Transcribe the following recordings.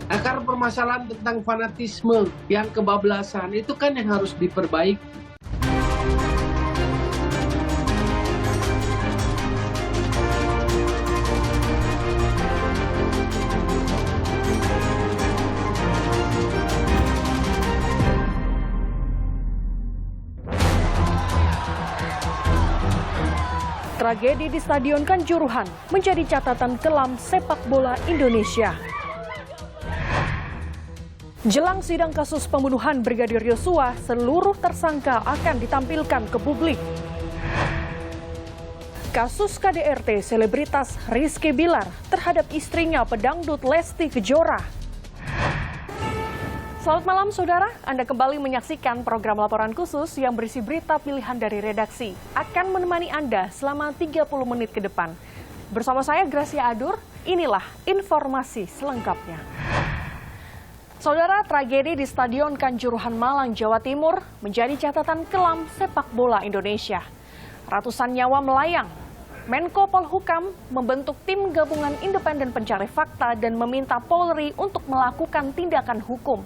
Akar permasalahan tentang fanatisme yang kebablasan itu kan yang harus diperbaiki. Tragedi di Stadion Kanjuruhan menjadi catatan kelam sepak bola Indonesia. Jelang sidang kasus pembunuhan Brigadir Yosua, seluruh tersangka akan ditampilkan ke publik. Kasus KDRT selebritas Rizky Bilar terhadap istrinya pedangdut Lesti Kejora. Selamat malam saudara, Anda kembali menyaksikan program laporan khusus yang berisi berita pilihan dari redaksi. Akan menemani Anda selama 30 menit ke depan. Bersama saya Gracia Adur, inilah informasi selengkapnya. Saudara, tragedi di Stadion Kanjuruhan Malang, Jawa Timur menjadi catatan kelam sepak bola Indonesia. Ratusan nyawa melayang. Menko Polhukam membentuk tim gabungan independen pencari fakta dan meminta Polri untuk melakukan tindakan hukum.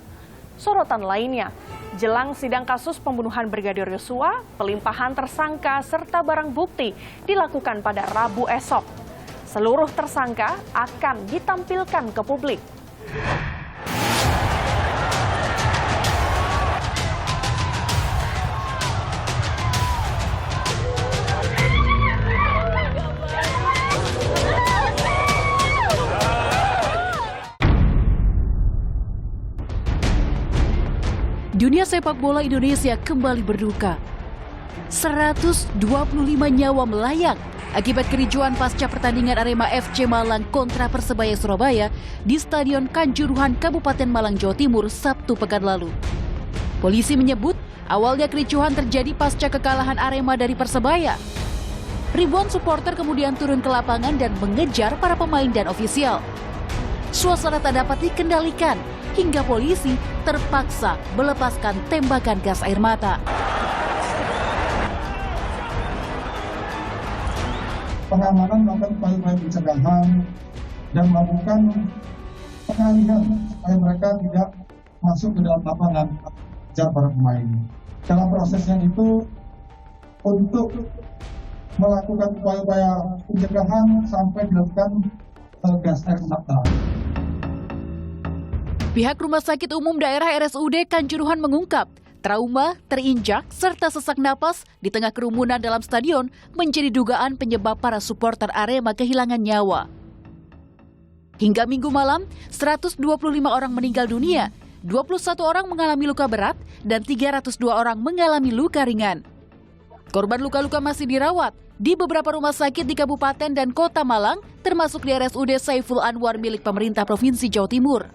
Sorotan lainnya, jelang sidang kasus pembunuhan Brigadir Yosua, pelimpahan tersangka serta barang bukti dilakukan pada Rabu esok. Seluruh tersangka akan ditampilkan ke publik. Dunia sepak bola Indonesia kembali berduka. 125 nyawa melayang akibat kericuan pasca pertandingan Arema FC Malang kontra Persebaya Surabaya di Stadion Kanjuruhan, Kabupaten Malang, Jawa Timur, Sabtu pekan lalu. Polisi menyebut awalnya kericuhan terjadi pasca kekalahan Arema dari Persebaya. Ribuan supporter kemudian turun ke lapangan dan mengejar para pemain dan ofisial. Suasana tak dapat dikendalikan hingga polisi terpaksa melepaskan tembakan gas air mata. Pengamanan melakukan upaya-upaya pencegahan dan melakukan pengalihan supaya mereka tidak masuk ke dalam lapangan kejar para pemain. Dalam prosesnya itu untuk melakukan upaya-upaya pencegahan sampai dilakukan gas air mata. Pihak Rumah Sakit Umum Daerah RSUD Kanjuruhan mengungkap, trauma, terinjak, serta sesak napas di tengah kerumunan dalam stadion menjadi dugaan penyebab para supporter Arema kehilangan nyawa. Hingga Minggu malam, 125 orang meninggal dunia, 21 orang mengalami luka berat, dan 302 orang mengalami luka ringan. Korban luka-luka masih dirawat di beberapa rumah sakit di Kabupaten dan Kota Malang, termasuk di RSUD Saiful Anwar milik pemerintah Provinsi Jawa Timur.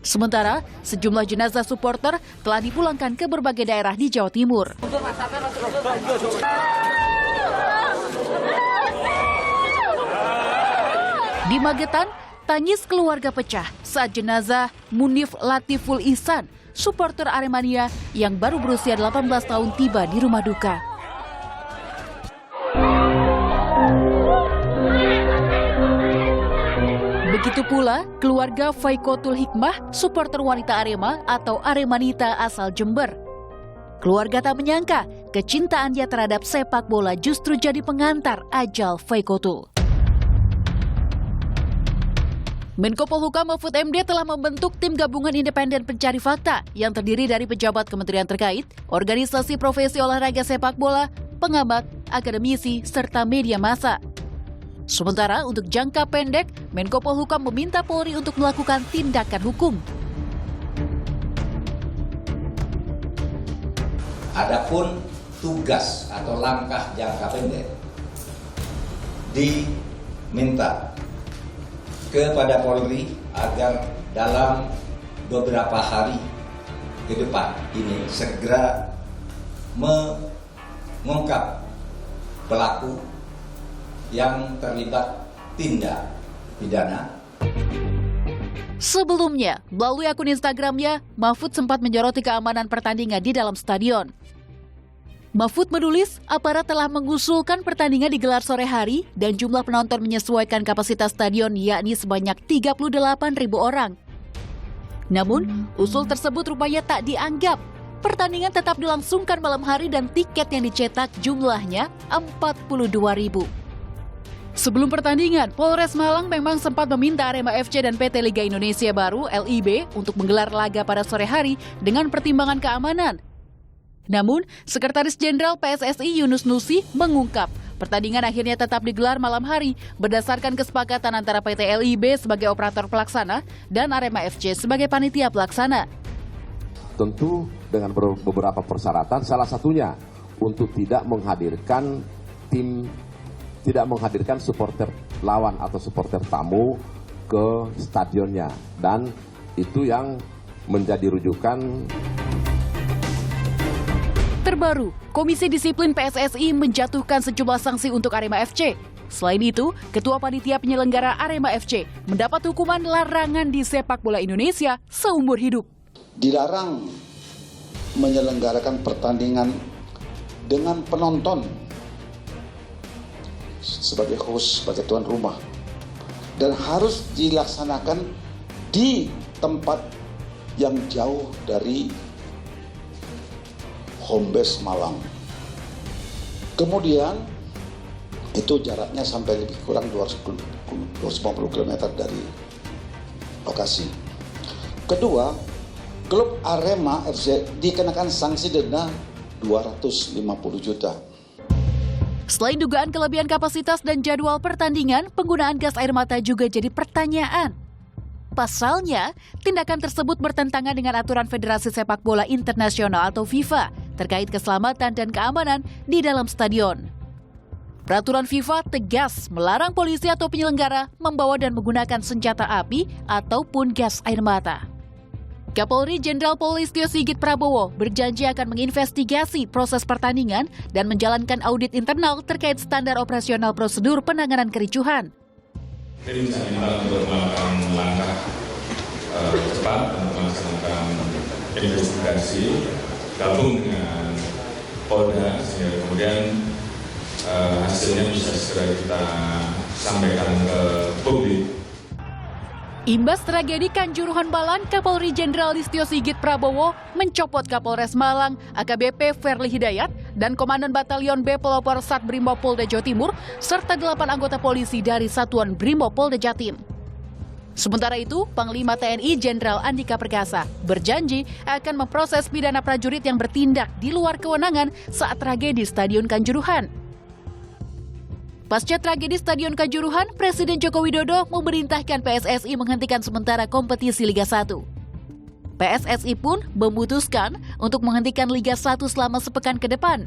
Sementara, sejumlah jenazah supporter telah dipulangkan ke berbagai daerah di Jawa Timur. Di Magetan, tangis keluarga pecah saat jenazah Munif Latiful Ihsan, supporter Aremania yang baru berusia 18 tahun tiba di rumah duka. Begitu pula keluarga Faikotul Hikmah, supporter wanita Arema atau Aremanita asal Jember. Keluarga tak menyangka kecintaannya terhadap sepak bola justru jadi pengantar ajal Faikotul. Menko Polhukam Mahfud MD telah membentuk tim gabungan independen pencari fakta yang terdiri dari pejabat kementerian terkait, organisasi profesi olahraga sepak bola, pengamat, akademisi, serta media massa. Sementara untuk jangka pendek, Menko Polhukam meminta Polri untuk melakukan tindakan hukum. Adapun tugas atau langkah jangka pendek diminta kepada Polri agar dalam beberapa hari ke depan ini segera mengungkap pelaku yang terlibat tindak pidana. Sebelumnya, melalui akun Instagramnya, Mahfud sempat menyoroti keamanan pertandingan di dalam stadion. Mahfud menulis, aparat telah mengusulkan pertandingan digelar sore hari dan jumlah penonton menyesuaikan kapasitas stadion yakni sebanyak 38.000 orang. Namun, usul tersebut rupanya tak dianggap. Pertandingan tetap dilangsungkan malam hari dan tiket yang dicetak jumlahnya 42.000. Sebelum pertandingan, Polres Malang memang sempat meminta Arema FC dan PT Liga Indonesia Baru (LIB) untuk menggelar laga pada sore hari dengan pertimbangan keamanan. Namun, Sekretaris Jenderal PSSI Yunus Nusi mengungkap pertandingan akhirnya tetap digelar malam hari berdasarkan kesepakatan antara PT LIB sebagai operator pelaksana dan Arema FC sebagai panitia pelaksana. Tentu dengan beberapa persyaratan, salah satunya untuk tidak menghadirkan supporter lawan atau supporter tamu ke stadionnya, dan itu yang menjadi rujukan. Terbaru, Komisi Disiplin PSSI menjatuhkan sejumlah sanksi untuk Arema FC. Selain itu, Ketua Panitia Penyelenggara Arema FC mendapat hukuman larangan di sepak bola Indonesia seumur hidup. Dilarang menyelenggarakan pertandingan dengan penonton sebagai host, sebagai tuan rumah, dan harus dilaksanakan di tempat yang jauh dari home base Malang. Kemudian itu jaraknya sampai lebih kurang 250 km dari lokasi. Kedua, klub Arema FC dikenakan sanksi denda 250 juta. Selain dugaan kelebihan kapasitas dan jadwal pertandingan, penggunaan gas air mata juga jadi pertanyaan. Pasalnya, tindakan tersebut bertentangan dengan aturan Federasi Sepak Bola Internasional atau FIFA terkait keselamatan dan keamanan di dalam stadion. Peraturan FIFA tegas melarang polisi atau penyelenggara membawa dan menggunakan senjata api ataupun gas air mata. Kapolri Jenderal Polisi Sigit Prabowo berjanji akan menginvestigasi proses pertandingan dan menjalankan audit internal terkait standar operasional prosedur penanganan kericuhan. Jadi misalnya untuk melakukan langkah cepat untuk melaksanakan investigasi gabung dengan Polda sehingga kemudian hasilnya bisa segera kita sampaikan ke publik. Imbas tragedi Kanjuruhan Malang, Kapolri Jenderal Listio Sigit Prabowo mencopot Kapolres Malang AKBP Ferli Hidayat dan Komandan Batalion B Pelopor Sat Brimob Polda Jawa Timur serta 8 anggota polisi dari Satuan Brimob Polda Jatim. Sementara itu, Panglima TNI Jenderal Andika Perkasa berjanji akan memproses pidana prajurit yang bertindak di luar kewenangan saat tragedi Stadion Kanjuruhan. Pasca tragedi Stadion Kanjuruhan, Presiden Joko Widodo memerintahkan PSSI menghentikan sementara kompetisi Liga 1. PSSI pun memutuskan untuk menghentikan Liga 1 selama sepekan ke depan.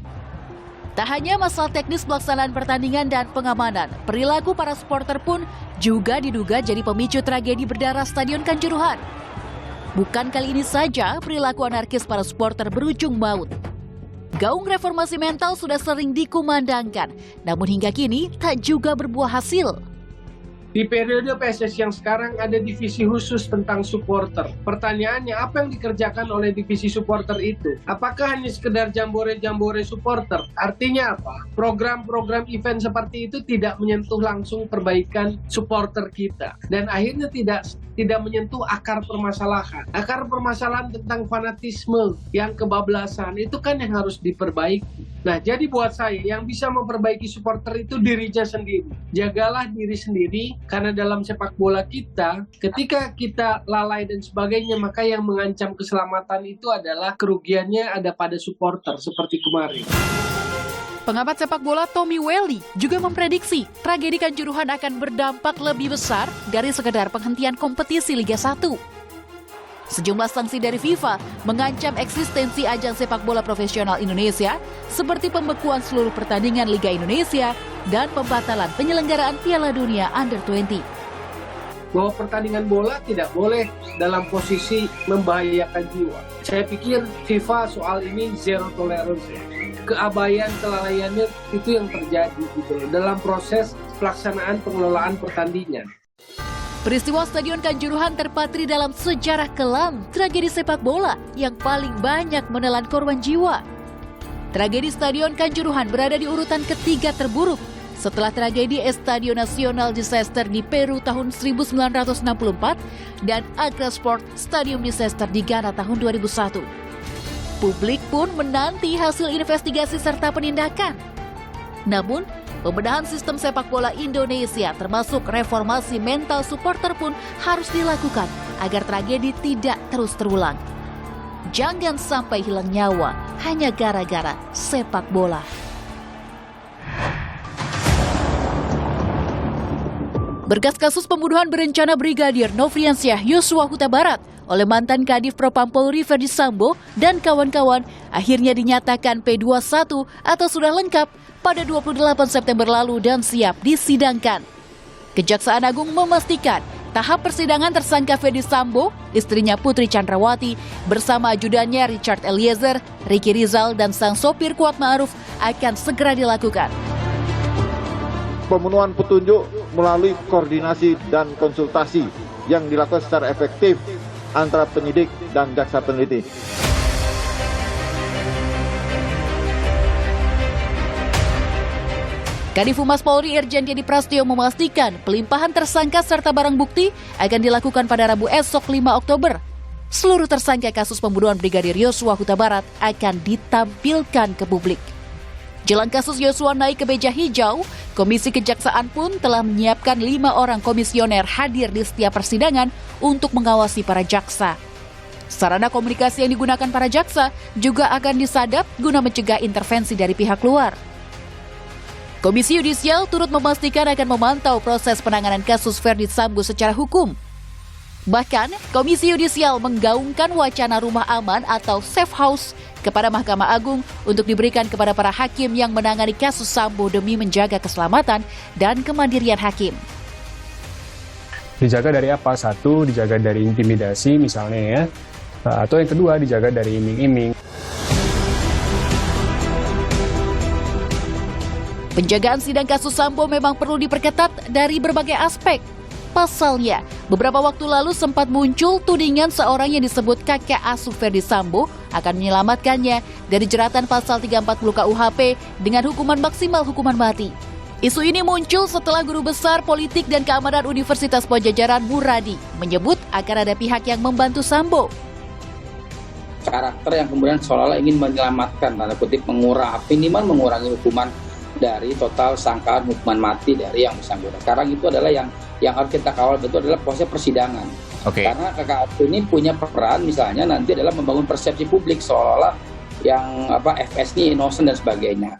Tak hanya masalah teknis pelaksanaan pertandingan dan pengamanan, perilaku para supporter pun juga diduga jadi pemicu tragedi berdarah Stadion Kanjuruhan. Bukan kali ini saja perilaku anarkis para supporter berujung maut. Gaung reformasi mental sudah sering dikumandangkan, namun hingga kini tak juga berbuah hasil. Di periode PSSI yang sekarang ada divisi khusus tentang supporter. Pertanyaannya, apa yang dikerjakan oleh divisi supporter itu? Apakah hanya sekedar jambore-jambore supporter? Artinya apa? Program-program event seperti itu tidak menyentuh langsung perbaikan supporter kita. Dan akhirnya tidak menyentuh akar permasalahan. Akar permasalahan tentang fanatisme yang kebablasan itu kan yang harus diperbaiki. Nah, jadi buat saya yang bisa memperbaiki supporter itu dirinya sendiri. Jagalah diri sendiri, karena dalam sepak bola kita, ketika kita lalai dan sebagainya, maka yang mengancam keselamatan itu adalah kerugiannya ada pada supporter seperti kemarin. Pengamat sepak bola Tommy Welly juga memprediksi tragedi Kanjuruhan akan berdampak lebih besar dari sekedar penghentian kompetisi Liga 1. Sejumlah sanksi dari FIFA mengancam eksistensi ajang sepak bola profesional Indonesia seperti pembekuan seluruh pertandingan Liga Indonesia dan pembatalan penyelenggaraan Piala Dunia Under-20. Bahwa pertandingan bola tidak boleh dalam posisi membahayakan jiwa. Saya pikir FIFA soal ini zero tolerance. Keabaian, kelalaiannya itu yang terjadi gitu dalam proses pelaksanaan pengelolaan pertandingan. Peristiwa Stadion Kanjuruhan terpatri dalam sejarah kelam tragedi sepak bola yang paling banyak menelan korban jiwa. tragedi Stadion Kanjuruhan berada di urutan ketiga terburuk setelah tragedi Estadio Nacional Disaster di Peru tahun 1964 dan Accra Sport Stadium Disaster di Ghana tahun 2001. Publik pun menanti hasil investigasi serta penindakan. Namun, pembenahan sistem sepak bola Indonesia termasuk reformasi mental supporter pun harus dilakukan agar tragedi tidak terus terulang. Jangan sampai hilang nyawa hanya gara-gara sepak bola. Berkas kasus pembunuhan berencana Brigadir Nofriansyah Yosua Huta Barat oleh mantan Kadif Propam Polri Ferdi Sambo dan kawan-kawan akhirnya dinyatakan P21 atau sudah lengkap pada 28 September lalu dan siap disidangkan. Kejaksaan Agung memastikan tahap persidangan tersangka Ferdi Sambo, istrinya Putri Chandrawati, bersama ajudannya Richard Eliezer, Ricky Rizal, dan sang sopir Kuat Ma'ruf akan segera dilakukan. Pemenuhan petunjuk melalui koordinasi dan konsultasi yang dilakukan secara efektif antara penyidik dan jaksa peneliti. Kadif Humas Polri Irjen Dedi Prasetyo memastikan pelimpahan tersangka serta barang bukti akan dilakukan pada Rabu esok 5 Oktober. Seluruh tersangka kasus pembunuhan Brigadir Yosua Huta Barat akan ditampilkan ke publik. Jelang kasus Yosua naik ke meja hijau, Komisi Kejaksaan pun telah menyiapkan 5 orang komisioner hadir di setiap persidangan untuk mengawasi para jaksa. Sarana komunikasi yang digunakan para jaksa juga akan disadap guna mencegah intervensi dari pihak luar. Komisi Yudisial turut memastikan akan memantau proses penanganan kasus Ferdi Sambo secara hukum. Bahkan, Komisi Yudisial menggaungkan wacana rumah aman atau safe house kepada Mahkamah Agung untuk diberikan kepada para hakim yang menangani kasus Sambo demi menjaga keselamatan dan kemandirian hakim. Dijaga dari apa? Satu, dijaga dari intimidasi misalnya ya. Atau yang kedua, dijaga dari iming-iming. Penjagaan sidang kasus Sambo memang perlu diperketat dari berbagai aspek. Pasalnya, beberapa waktu lalu sempat muncul tudingan seorang yang disebut kakek asuh Ferdi Sambo akan menyelamatkannya dari jeratan pasal 340 KUHP dengan hukuman maksimal hukuman mati. Isu ini muncul setelah guru besar politik dan keamanan Universitas Padjadjaran Muradi menyebut akan ada pihak yang membantu Sambo. Karakter yang kemudian seolah-olah ingin menyelamatkan, tanda kutip minimal mengurangi hukuman dari total sangkaan hukuman mati dari yang bersangkutan. Sekarang itu adalah yang harus kita kawal betul adalah proses persidangan. Karena KKP ini punya peran misalnya nanti adalah membangun persepsi publik seolah-olah yang FS ini innocent dan sebagainya.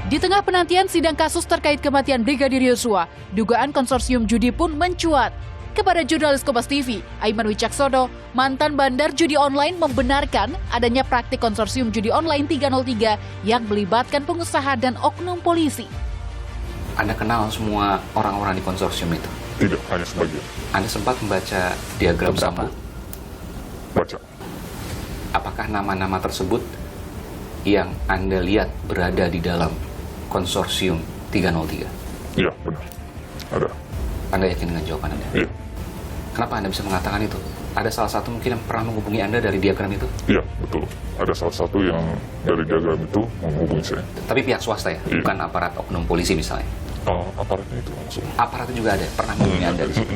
Di tengah penantian sidang kasus terkait kematian Brigadir Yosua, dugaan konsorsium judi pun mencuat. Kepada jurnalis Kompas TV, Aiman Wicaksono, mantan bandar judi online membenarkan adanya praktik konsorsium judi online 303 yang melibatkan pengusaha dan oknum polisi. Anda kenal semua orang-orang di konsorsium itu? Tidak, hanya sebagian. Anda sempat membaca diagram Sambo? Baca. Apakah nama-nama tersebut yang Anda lihat berada di dalam konsorsium 303? Iya, benar. Ada. Anda yakin dengan jawaban Anda? Iya. Kenapa Anda bisa mengatakan itu? Ada salah satu mungkin yang pernah menghubungi Anda dari diagram itu? Iya, betul. Ada salah satu yang dari diagram itu menghubungi saya. Tapi pihak swasta ya? Iya. Bukan aparat oknum polisi misalnya? Aparatnya itu langsung. Aparatnya juga ada? Pernah menghubungi Anda di situ?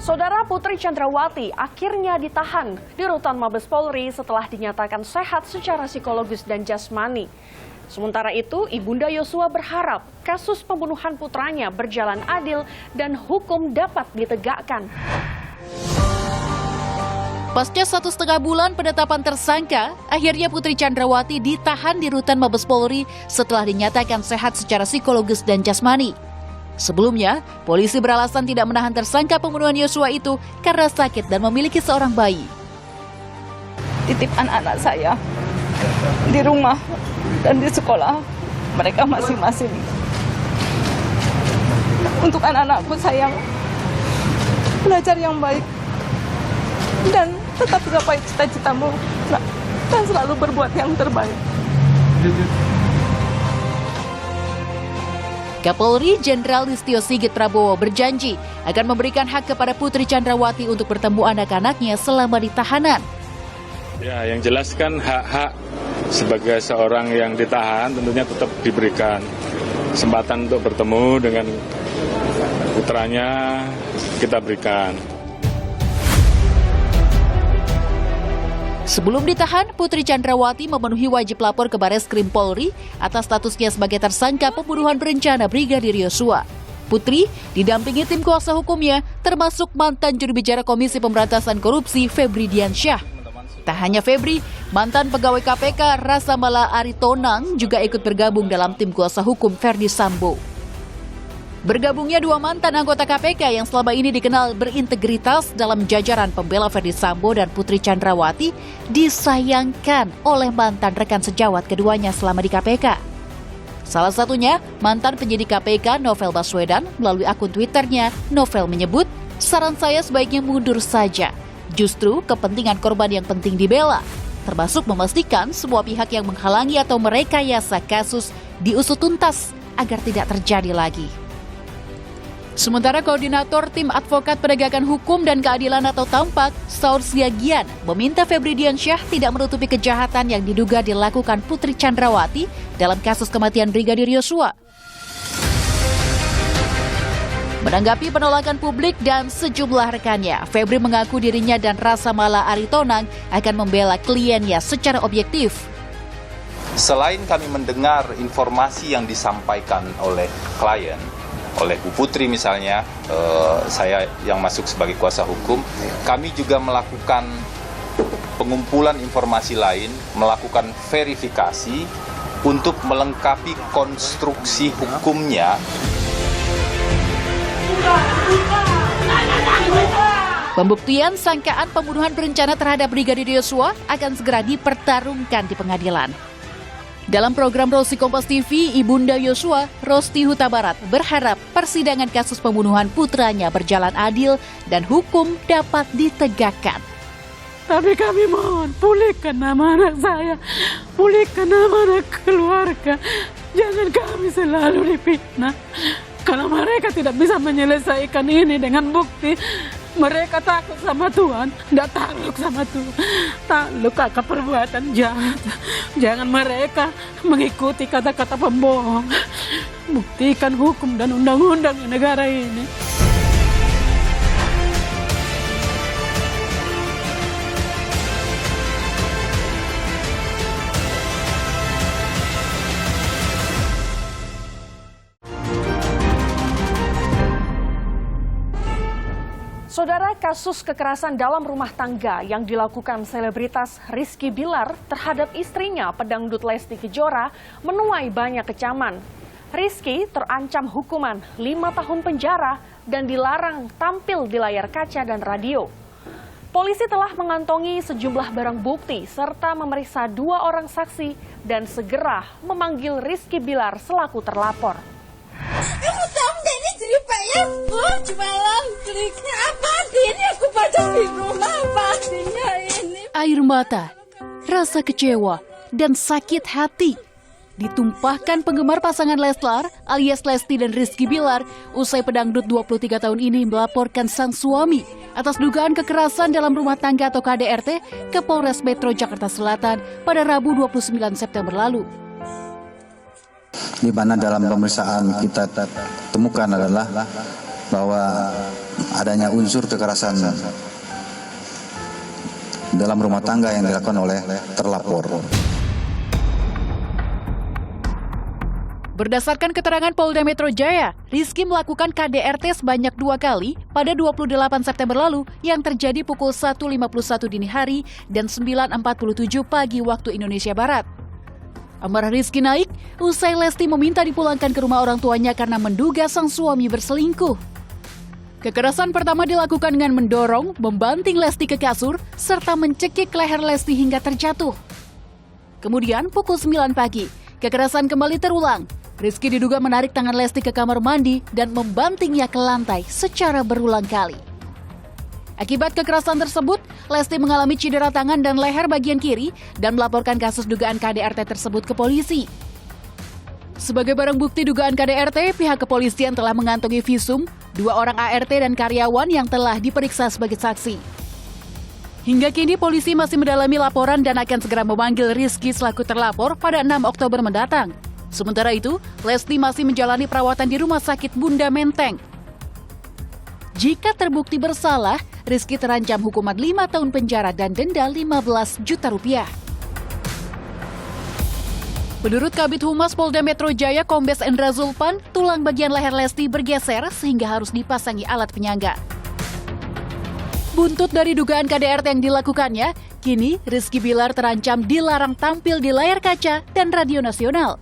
Saudara Putri Chandrawati akhirnya ditahan di rutan Mabes Polri setelah dinyatakan sehat secara psikologis dan jasmani. Sementara itu, Ibunda Yosua berharap kasus pembunuhan putranya berjalan adil dan hukum dapat ditegakkan. Pasca 1,5 bulan penetapan tersangka, akhirnya Putri Chandrawati ditahan di rutan Mabes Polri setelah dinyatakan sehat secara psikologis dan jasmani. Sebelumnya, polisi beralasan tidak menahan tersangka pembunuhan Yosua itu karena sakit dan memiliki seorang bayi. Titip anak-anak saya di rumah dan di sekolah mereka masing-masing. Untuk anak-anakku sayang belajar yang baik dan tetap gapai cita-citamu dan selalu berbuat yang terbaik. Kapolri Jenderal Listio Sigit Prabowo berjanji akan memberikan hak kepada Putri Chandrawati untuk bertemu anak-anaknya selama di tahanan. Ya, yang jelas kan hak-hak sebagai seorang yang ditahan tentunya tetap diberikan kesempatan untuk bertemu dengan putranya, kita berikan. Sebelum ditahan, Putri Chandrawati memenuhi wajib lapor ke Bareskrim Polri atas statusnya sebagai tersangka pembunuhan berencana Brigadir Yosua. Putri didampingi tim kuasa hukumnya, termasuk mantan juru bicara Komisi Pemberantasan Korupsi Febri Diansyah. Tak hanya Febri, mantan pegawai KPK Rasamala Aritonang juga ikut bergabung dalam tim kuasa hukum Verdi Sambo. Bergabungnya dua mantan anggota KPK yang selama ini dikenal berintegritas dalam jajaran pembela Verdi Sambo dan Putri Chandrawati disayangkan oleh mantan rekan sejawat keduanya selama di KPK. Salah satunya, mantan penyidik KPK Novel Baswedan. Melalui akun Twitternya, Novel menyebut, "Saran saya sebaiknya mundur saja. Justru kepentingan korban yang penting dibela, termasuk memastikan semua pihak yang menghalangi atau merekayasa kasus diusut tuntas agar tidak terjadi lagi." Sementara Koordinator Tim Advokat Penegakan Hukum dan Keadilan atau TAMPAK, Saur Siagian, meminta Febri Diansyah tidak menutupi kejahatan yang diduga dilakukan Putri Chandrawati dalam kasus kematian Brigadir Yosua. Menanggapi penolakan publik dan sejumlah rekannya, Febri mengaku dirinya dan Rasamala Aritonang akan membela kliennya secara objektif. Selain kami mendengar informasi yang disampaikan oleh klien, oleh Bu Putri misalnya, saya yang masuk sebagai kuasa hukum, kami juga melakukan pengumpulan informasi lain, melakukan verifikasi untuk melengkapi konstruksi hukumnya. Pembuktian sangkaan pembunuhan berencana terhadap Brigadir Yosua akan segera dipertarungkan di pengadilan. Dalam program Rosi Kompas TV, Ibunda Yosua, Rosti Huta Barat, berharap persidangan kasus pembunuhan putranya berjalan adil dan hukum dapat ditegakkan. Tapi kami mohon, pulihkan nama anak saya, pulihkan nama anak keluarga. Jangan kami selalu difitnah. Kalau mereka tidak bisa menyelesaikan ini dengan bukti, mereka takut sama Tuhan, tidak takluk sama Tuhan, takluk akan perbuatan jahat. Jangan mereka mengikuti kata-kata pembohong. Buktikan hukum dan undang-undang di negara ini. Saudara, kasus kekerasan dalam rumah tangga yang dilakukan selebritas Rizky Bilar terhadap istrinya pedangdut Lesti Kejora menuai banyak kecaman. Rizky terancam hukuman 5 tahun penjara dan dilarang tampil di layar kaca dan radio. Polisi telah mengantongi sejumlah barang bukti serta memeriksa 2 orang saksi dan segera memanggil Rizky Bilar selaku terlapor. Kamu tahu nggak ini ceritanya? Jualan triknya apa ini? Aku baca di rumah apa artinya ini? Air mata, rasa kecewa, dan sakit hati ditumpahkan penggemar pasangan Leslar alias Lesti dan Rizky Bilar usai pedangdut 23 tahun ini melaporkan sang suami atas dugaan kekerasan dalam rumah tangga atau KDRT ke Polres Metro Jakarta Selatan pada Rabu 29 September lalu. Di mana dalam pemeriksaan kita temukan adalah bahwa adanya unsur kekerasan dalam rumah tangga yang dilakukan oleh terlapor. Berdasarkan keterangan Polda Metro Jaya, Rizky melakukan KDRT sebanyak 2 kali pada 28 September lalu yang terjadi pukul 1.51 dini hari dan 9.47 pagi waktu Indonesia Barat. Amarah Rizky naik usai Lesti meminta dipulangkan ke rumah orang tuanya karena menduga sang suami berselingkuh. Kekerasan pertama dilakukan dengan mendorong, membanting Lesti ke kasur, serta mencekik leher Lesti hingga terjatuh. Kemudian pukul 9 pagi, kekerasan kembali terulang. Rizky diduga menarik tangan Lesti ke kamar mandi dan membantingnya ke lantai secara berulang kali. Akibat kekerasan tersebut, Lesti mengalami cedera tangan dan leher bagian kiri dan melaporkan kasus dugaan KDRT tersebut ke polisi. Sebagai barang bukti dugaan KDRT, pihak kepolisian telah mengantongi visum 2 orang ART dan karyawan yang telah diperiksa sebagai saksi. Hingga kini polisi masih mendalami laporan dan akan segera memanggil Rizky selaku terlapor pada 6 Oktober mendatang. Sementara itu, Lesti masih menjalani perawatan di Rumah Sakit Bunda Menteng. Jika terbukti bersalah, Rizky terancam hukuman 5 tahun penjara dan denda 15 juta rupiah. Menurut Kabid Humas Polda Metro Jaya Kombes Endra Zulpan, tulang bagian leher Lesti bergeser sehingga harus dipasangi alat penyangga. Buntut dari dugaan KDRT yang dilakukannya, kini Rizky Bilar terancam dilarang tampil di layar kaca dan radio nasional.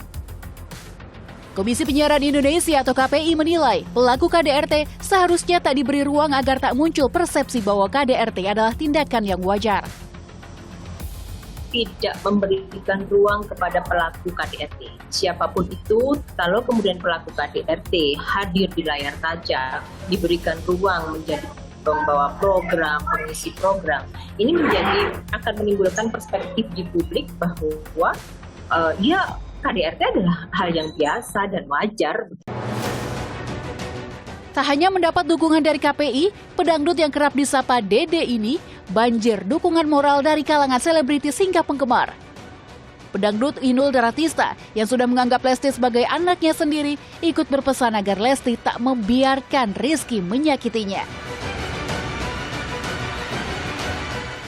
Komisi Penyiaran Indonesia atau KPI menilai pelaku KDRT seharusnya tak diberi ruang agar tak muncul persepsi bahwa KDRT adalah tindakan yang wajar. Tidak memberikan ruang kepada pelaku KDRT. Siapapun itu, kalau kemudian pelaku KDRT hadir di layar kaca, diberikan ruang menjadi pembawa program, pengisi program, ini akan menimbulkan perspektif di publik bahwa KDRT adalah hal yang biasa dan wajar. Tak hanya mendapat dukungan dari KPI, pedangdut yang kerap disapa Dede ini banjir dukungan moral dari kalangan selebritis hingga penggemar. Pedangdut Inul Daratista yang sudah menganggap Lesti sebagai anaknya sendiri ikut berpesan agar Lesti tak membiarkan Rizky menyakitinya.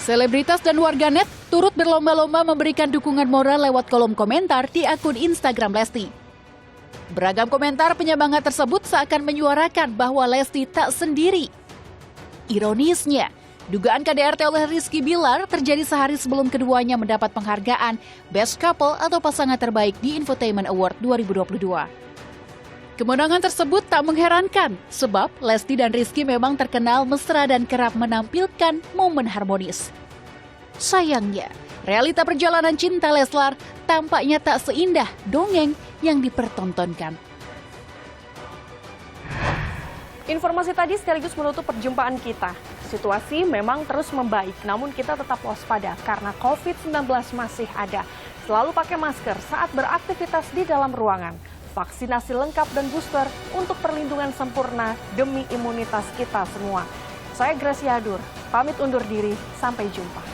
Selebritas dan warganet turut berlomba-lomba memberikan dukungan moral lewat kolom komentar di akun Instagram Lesti. Beragam komentar penyemangat tersebut seakan menyuarakan bahwa Lesti tak sendiri. Ironisnya, dugaan KDRT oleh Rizky Bilar terjadi sehari sebelum keduanya mendapat penghargaan Best Couple atau pasangan terbaik di Infotainment Award 2022. Kemenangan tersebut tak mengherankan, sebab Lesti dan Rizky memang terkenal mesra dan kerap menampilkan momen harmonis. Sayangnya, realita perjalanan cinta Leslar tampaknya tak seindah dongeng yang dipertontonkan. Informasi tadi sekaligus menutup perjumpaan kita. Situasi memang terus membaik, namun kita tetap waspada karena COVID-19 masih ada. Selalu pakai masker saat beraktivitas di dalam ruangan. Vaksinasi lengkap dan booster untuk perlindungan sempurna demi imunitas kita semua. Saya Gracia Adur, pamit undur diri, sampai jumpa.